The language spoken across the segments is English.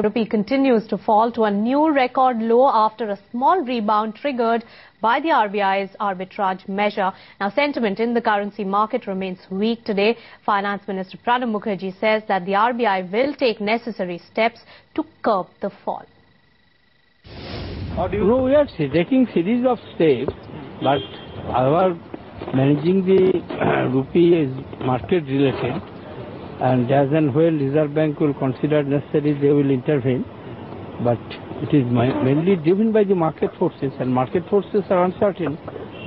Rupee continues to fall to a new record low after a small rebound triggered by the RBI's arbitrage measure. Now, sentiment in the currency market remains weak today. Finance Minister Pranab Mukherjee says that the RBI will take necessary steps to curb the fall. No, we are taking series of steps, but our managing the rupee is market related, and as and when Reserve Bank will consider necessary, they will intervene. But it is mainly driven by the market forces, and market forces are uncertain.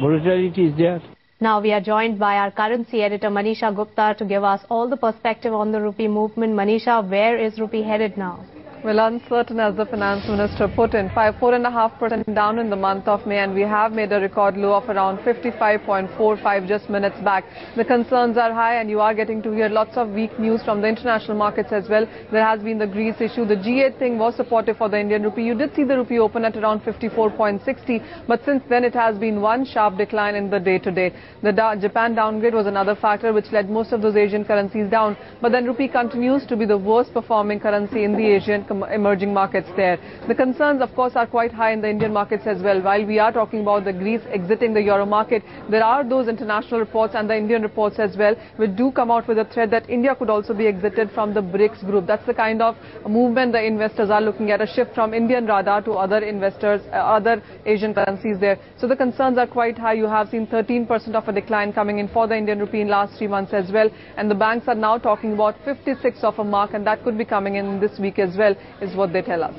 Volatility is there. Now we are joined by our currency editor Manisha Gupta to give us all the perspective on the rupee movement. Manisha, where is rupee headed now? Well, uncertain, as the finance minister put in, 4.5% down in the month of May, and we have made a record low of around 55.45 just minutes back. The concerns are high, and you are getting to hear lots of weak news from the international markets as well. There has been the Greece issue. The G8 thing was supportive for the Indian rupee. You did see the rupee open at around 54.60, but since then it has been one sharp decline in the day-to-day. The Japan downgrade was another factor which led most of those Asian currencies down, but then rupee continues to be the worst performing currency in the Asian emerging markets there. The concerns, of course, are quite high in the Indian markets as well. While we are talking about the Greece exiting the euro market, there are those international reports and the Indian reports as well which do come out with a threat that India could also be exited from the BRICS group. That's the kind of movement the investors are looking at, a shift from Indian radar to other investors, other Asian currencies there. So the concerns are quite high. You have seen 13% of a decline coming in for the Indian rupee in last 3 months as well, and the banks are now talking about 56 of a mark, and that could be coming in this week as well, is what they tell us.